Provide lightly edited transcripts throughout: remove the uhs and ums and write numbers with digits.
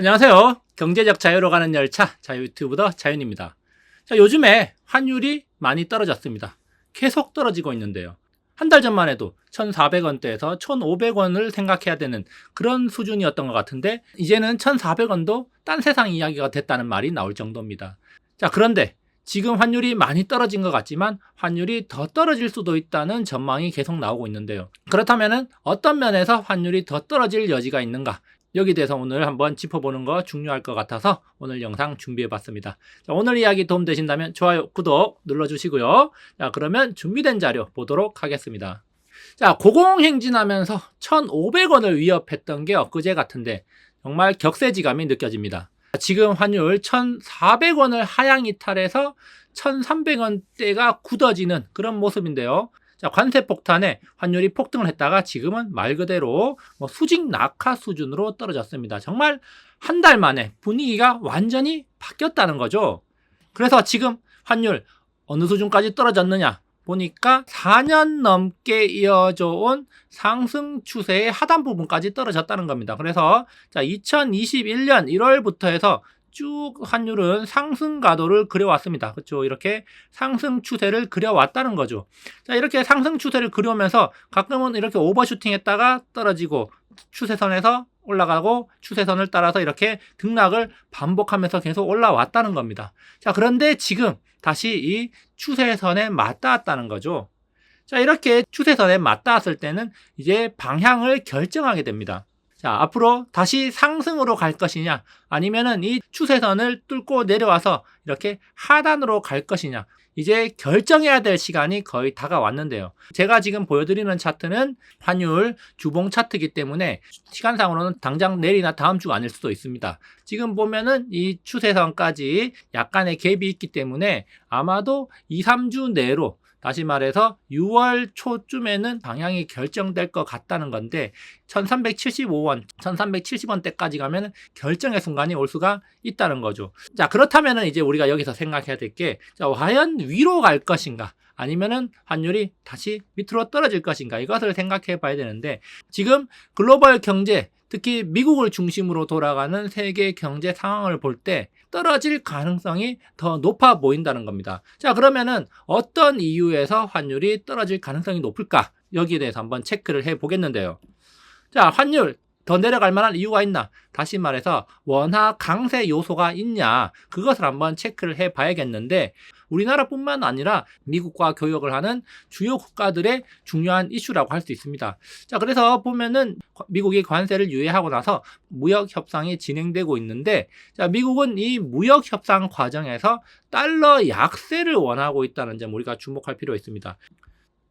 안녕하세요. 경제적 자유로 가는 열차 자유유튜브더 자윤입니다. 자, 요즘에 환율이 많이 떨어졌습니다. 계속 떨어지고 있는데요. 한 달 전만 해도 1,400원대에서 1,500원을 생각해야 되는 그런 수준이었던 것 같은데 이제는 1,400원도 딴 세상 이야기가 됐다는 말이 나올 정도입니다. 자, 그런데 지금 환율이 많이 떨어진 것 같지만 환율이 더 떨어질 수도 있다는 전망이 계속 나오고 있는데요. 그렇다면 어떤 면에서 환율이 더 떨어질 여지가 있는가? 여기 대해서 오늘 한번 짚어보는 거 중요할 것 같아서 오늘 영상 준비해봤습니다. 자, 오늘 이야기 도움되신다면 좋아요, 구독 눌러주시고요. 자, 그러면 준비된 자료 보도록 하겠습니다. 자, 고공행진하면서 1,500원을 위협했던 게 엊그제 같은데 정말 격세지감이 느껴집니다. 지금 환율 1,400원을 하향 이탈해서 1,300원대가 굳어지는 그런 모습인데요. 자, 관세 폭탄에 환율이 폭등을 했다가 지금은 말 그대로 수직 낙하 수준으로 떨어졌습니다. 정말 한 달 만에 분위기가 완전히 바뀌었다는 거죠. 그래서 지금 환율 어느 수준까지 떨어졌느냐 보니까 4년 넘게 이어져 온 상승 추세의 하단 부분까지 떨어졌다는 겁니다. 그래서 자, 2021년 1월부터 해서 쭉 환율은 상승 가도를 그려왔습니다. 그렇죠? 이렇게 상승 추세를 그려왔다는 거죠. 자, 이렇게 상승 추세를 그려오면서 가끔은 이렇게 오버슈팅 했다가 떨어지고 추세선에서 올라가고 추세선을 따라서 이렇게 등락을 반복하면서 계속 올라왔다는 겁니다. 자, 그런데 지금 다시 이 추세선에 맞닿았다는 거죠. 자, 이렇게 추세선에 맞닿았을 때는 이제 방향을 결정하게 됩니다. 자, 앞으로 다시 상승으로 갈 것이냐 아니면은 이 추세선을 뚫고 내려와서 이렇게 하단으로 갈 것이냐 이제 결정해야 될 시간이 거의 다가왔는데요. 제가 지금 보여드리는 차트는 환율 주봉 차트이기 때문에 시간상으로는 당장 내일이나 다음 주가 아닐 수도 있습니다. 지금 보면은 이 추세선까지 약간의 갭이 있기 때문에 아마도 2, 3주 내로 다시 말해서 6월 초쯤에는 방향이 결정될 것 같다는 건데 1375원, 1370원대까지 가면 결정의 순간이 올 수가 있다는 거죠. 자, 그렇다면 이제 우리가 여기서 생각해야 될 게 과연 위로 갈 것인가 아니면은 환율이 다시 밑으로 떨어질 것인가 이것을 생각해 봐야 되는데 지금 글로벌 경제 특히 미국을 중심으로 돌아가는 세계 경제 상황을 볼 때 떨어질 가능성이 더 높아 보인다는 겁니다. 자, 그러면은 어떤 이유에서 환율이 떨어질 가능성이 높을까? 여기에 대해서 한번 체크를 해 보겠는데요. 자, 환율 더 내려갈 만한 이유가 있나? 다시 말해서 원화 강세 요소가 있냐? 그것을 한번 체크를 해 봐야겠는데 우리나라뿐만 아니라 미국과 교역을 하는 주요 국가들의 중요한 이슈라고 할 수 있습니다. 자, 그래서 보면은 미국이 관세를 유예하고 나서 무역 협상이 진행되고 있는데 자, 미국은 이 무역 협상 과정에서 달러 약세를 원하고 있다는 점 우리가 주목할 필요가 있습니다.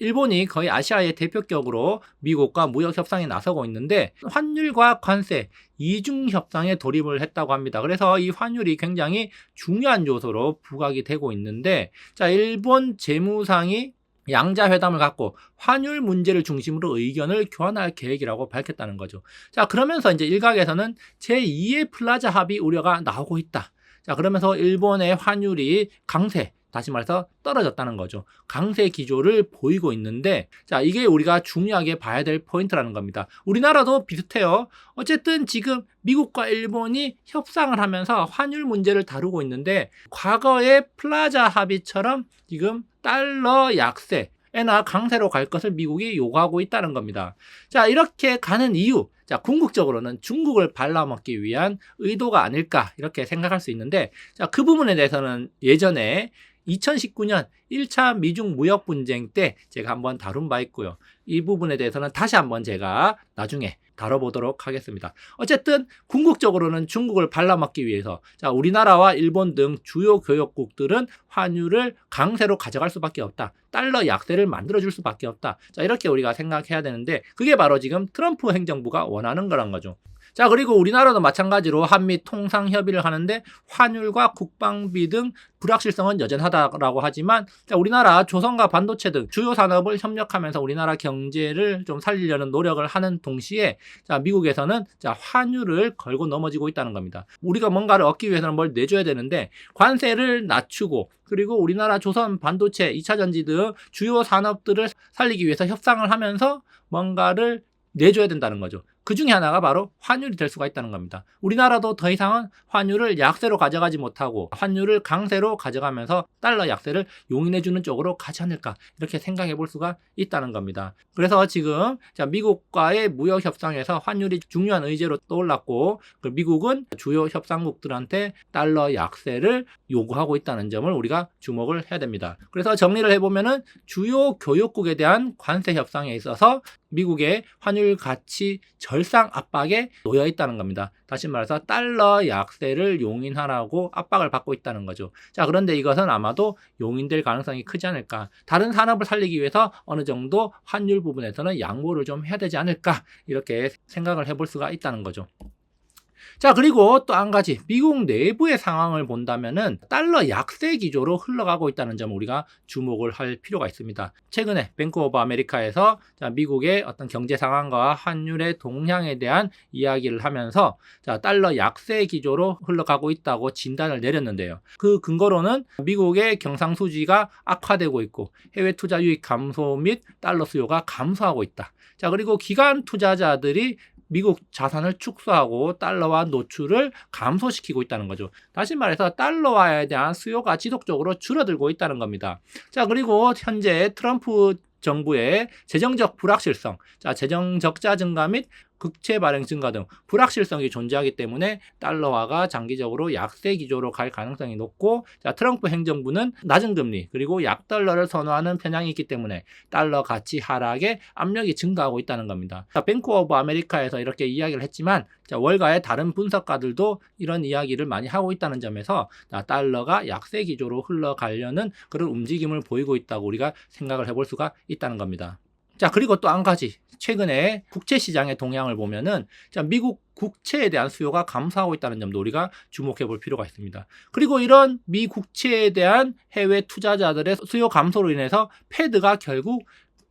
일본이 거의 아시아의 대표격으로 미국과 무역 협상에 나서고 있는데 환율과 관세 이중 협상에 돌입을 했다고 합니다. 그래서 이 환율이 굉장히 중요한 요소로 부각이 되고 있는데 자, 일본 재무상이 양자회담을 갖고 환율 문제를 중심으로 의견을 교환할 계획이라고 밝혔다는 거죠. 자, 그러면서 이제 일각에서는 제2의 플라자 합의 우려가 나오고 있다. 자, 그러면서 일본의 환율이 강세 다시 말해서 떨어졌다는 거죠. 강세 기조를 보이고 있는데 자, 이게 우리가 중요하게 봐야 될 포인트라는 겁니다. 우리나라도 비슷해요. 어쨌든 지금 미국과 일본이 협상을 하면서 환율 문제를 다루고 있는데 과거의 플라자 합의처럼 지금 달러 약세 에나 강세로 갈 것을 미국이 요구하고 있다는 겁니다. 자, 이렇게 가는 이유 자, 궁극적으로는 중국을 발라먹기 위한 의도가 아닐까 이렇게 생각할 수 있는데 자, 그 부분에 대해서는 예전에 2019년 1차 미중 무역 분쟁 때 제가 한번 다룬 바 있고요. 이 부분에 대해서는 다시 한번 제가 나중에 다뤄보도록 하겠습니다. 어쨌든 궁극적으로는 중국을 발라먹기 위해서 자, 우리나라와 일본 등 주요 교역국들은 환율을 강세로 가져갈 수밖에 없다. 달러 약세를 만들어줄 수밖에 없다. 자, 이렇게 우리가 생각해야 되는데 그게 바로 지금 트럼프 행정부가 원하는 거란 거죠. 자, 그리고 우리나라도 마찬가지로 한미 통상 협의를 하는데 환율과 국방비 등 불확실성은 여전하다라고 하지만 자, 우리나라 조선과 반도체 등 주요 산업을 협력하면서 우리나라 경제를 좀 살리려는 노력을 하는 동시에 자, 미국에서는 자, 환율을 걸고 넘어지고 있다는 겁니다. 우리가 뭔가를 얻기 위해서는 뭘 내줘야 되는데 관세를 낮추고 그리고 우리나라 조선 반도체 2차 전지 등 주요 산업들을 살리기 위해서 협상을 하면서 뭔가를 내줘야 된다는 거죠. 그 중에 하나가 바로 환율이 될 수가 있다는 겁니다. 우리나라도 더 이상은 환율을 약세로 가져가지 못하고 환율을 강세로 가져가면서 달러 약세를 용인해주는 쪽으로 가지 않을까 이렇게 생각해 볼 수가 있다는 겁니다. 그래서 지금 미국과의 무역 협상에서 환율이 중요한 의제로 떠올랐고 미국은 주요 협상국들한테 달러 약세를 요구하고 있다는 점을 우리가 주목을 해야 됩니다. 그래서 정리를 해보면은 주요 교역국에 대한 관세 협상에 있어서 미국의 환율 가치 절상 압박에 놓여 있다는 겁니다. 다시 말해서 달러 약세를 용인하라고 압박을 받고 있다는 거죠. 자, 그런데 이것은 아마도 용인될 가능성이 크지 않을까. 다른 산업을 살리기 위해서 어느 정도 환율 부분에서는 양보를 좀 해야 되지 않을까. 이렇게 생각을 해볼 수가 있다는 거죠. 자, 그리고 또 한 가지 미국 내부의 상황을 본다면은 달러 약세 기조로 흘러가고 있다는 점을 우리가 주목을 할 필요가 있습니다. 최근에 뱅크 오브 아메리카에서 미국의 어떤 경제 상황과 환율의 동향에 대한 이야기를 하면서 달러 약세 기조로 흘러가고 있다고 진단을 내렸는데요. 그 근거로는 미국의 경상수지가 악화되고 있고 해외 투자 유입 감소 및 달러 수요가 감소하고 있다. 자, 그리고 기관 투자자들이 미국 자산을 축소하고 달러화 노출을 감소시키고 있다는 거죠. 다시 말해서 달러화에 대한 수요가 지속적으로 줄어들고 있다는 겁니다. 자, 그리고 현재 트럼프 정부의 재정적 불확실성, 재정 적자 증가 및 국채 발행 증가 등 불확실성이 존재하기 때문에 달러화가 장기적으로 약세 기조로 갈 가능성이 높고, 트럼프 행정부는 낮은 금리 그리고 약달러를 선호하는 편향이 있기 때문에 달러 가치 하락에 압력이 증가하고 있다는 겁니다. 뱅크 오브 아메리카에서 이렇게 이야기를 했지만 월가의 다른 분석가들도 이런 이야기를 많이 하고 있다는 점에서 달러가 약세 기조로 흘러가려는 그런 움직임을 보이고 있다고 우리가 생각을 해볼 수가 있다는 겁니다. 자, 그리고 또 한 가지 최근에 국채 시장의 동향을 보면은 미국 국채에 대한 수요가 감소하고 있다는 점도 우리가 주목해 볼 필요가 있습니다. 그리고 이런 미 국채에 대한 해외 투자자들의 수요 감소로 인해서 패드가 결국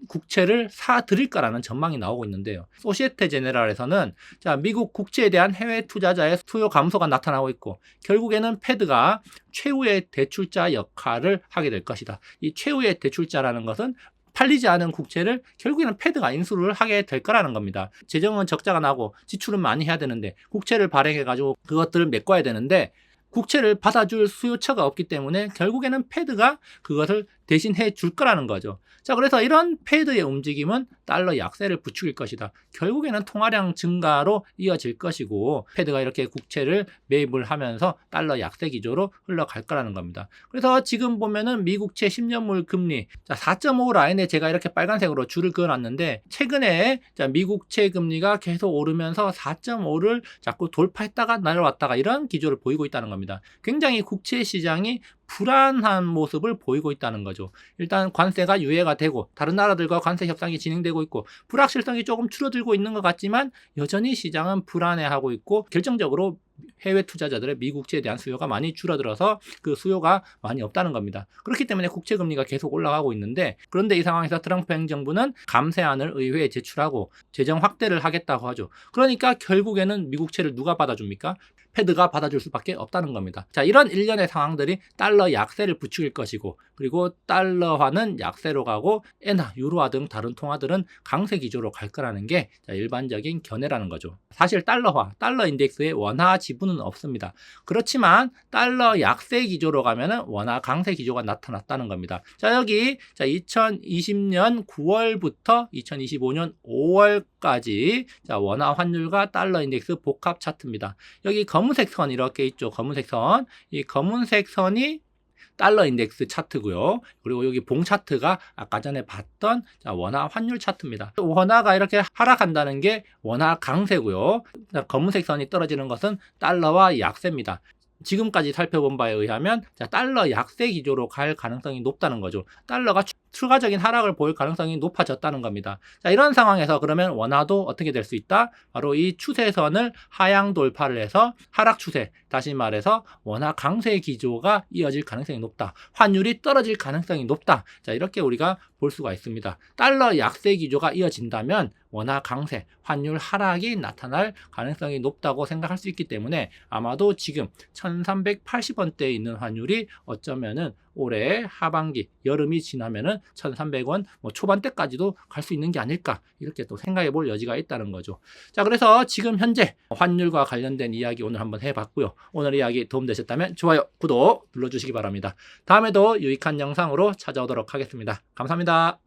국채를 사들일 거라는 전망이 나오고 있는데요. 소시에테 제네랄에서는 미국 국채에 대한 해외 투자자의 수요 감소가 나타나고 있고 결국에는 패드가 최후의 대출자 역할을 하게 될 것이다. 이 최후의 대출자라는 것은 팔리지 않은 국채를 결국에는 패드가 인수를 하게 될 거라는 겁니다. 재정은 적자가 나고 지출은 많이 해야 되는데 국채를 발행해가지고 그것들을 메꿔야 되는데 국채를 받아줄 수요처가 없기 때문에 결국에는 패드가 그것을 대신해 줄 거라는 거죠. 자, 그래서 이런 패드의 움직임은 달러 약세를 부추길 것이다. 결국에는 통화량 증가로 이어질 것이고 패드가 이렇게 국채를 매입을 하면서 달러 약세 기조로 흘러갈 거라는 겁니다. 그래서 지금 보면은 미국채 10년물 금리 4.5 라인에 제가 이렇게 빨간색으로 줄을 그어놨는데 최근에 미국채 금리가 계속 오르면서 4.5를 자꾸 돌파했다가 내려왔다가 이런 기조를 보이고 있다는 겁니다. 굉장히 국채 시장이 불안한 모습을 보이고 있다는 거죠. 일단 관세가 유예가 되고 다른 나라들과 관세 협상이 진행되고 있고 불확실성이 조금 줄어들고 있는 것 같지만 여전히 시장은 불안해하고 있고 결정적으로 해외 투자자들의 미국채에 대한 수요가 많이 줄어들어서 그 수요가 많이 없다는 겁니다. 그렇기 때문에 국채 금리가 계속 올라가고 있는데 그런데 이 상황에서 트럼프 행정부는 감세안을 의회에 제출하고 재정 확대를 하겠다고 하죠. 그러니까 결국에는 미국채를 누가 받아줍니까? 패드가 받아줄 수밖에 없다는 겁니다. 자, 이런 일련의 상황들이 달러 약세를 부추길 것이고 그리고 달러화는 약세로 가고 엔화, 유로화 등 다른 통화들은 강세 기조로 갈 거라는 게 일반적인 견해라는 거죠. 사실 달러화, 달러 인덱스에 원화 지분은 없습니다. 그렇지만 달러 약세 기조로 가면은 원화 강세 기조가 나타났다는 겁니다. 자, 여기 2020년 9월부터 2025년 5월까지 원화 환율과 달러 인덱스 복합 차트입니다. 여기 검은색 선 이렇게 있죠. 검은색 선. 이 검은색 선이 달러 인덱스 차트고요. 그리고 여기 봉 차트가 아까 전에 봤던 원화 환율 차트입니다. 원화가 이렇게 하락한다는 게 원화 강세고요. 검은색 선이 떨어지는 것은 달러와 약세입니다. 지금까지 살펴본 바에 의하면 달러 약세 기조로 갈 가능성이 높다는 거죠. 달러가 추가적인 하락을 보일 가능성이 높아졌다는 겁니다. 자, 이런 상황에서 그러면 원화도 어떻게 될 수 있다? 바로 이 추세선을 하향 돌파를 해서 하락 추세, 다시 말해서 원화 강세 기조가 이어질 가능성이 높다. 환율이 떨어질 가능성이 높다. 자, 이렇게 우리가 볼 수가 있습니다. 달러 약세 기조가 이어진다면 원화 강세, 환율 하락이 나타날 가능성이 높다고 생각할 수 있기 때문에 아마도 지금 1380원대에 있는 환율이 어쩌면은 올해 하반기 여름이 지나면은 1,300원 뭐 초반대까지도 갈 수 있는 게 아닐까 이렇게 또 생각해 볼 여지가 있다는 거죠. 자, 그래서 지금 현재 환율과 관련된 이야기 오늘 한번 해봤고요. 오늘 이야기 도움되셨다면 좋아요, 구독 눌러주시기 바랍니다. 다음에도 유익한 영상으로 찾아오도록 하겠습니다. 감사합니다.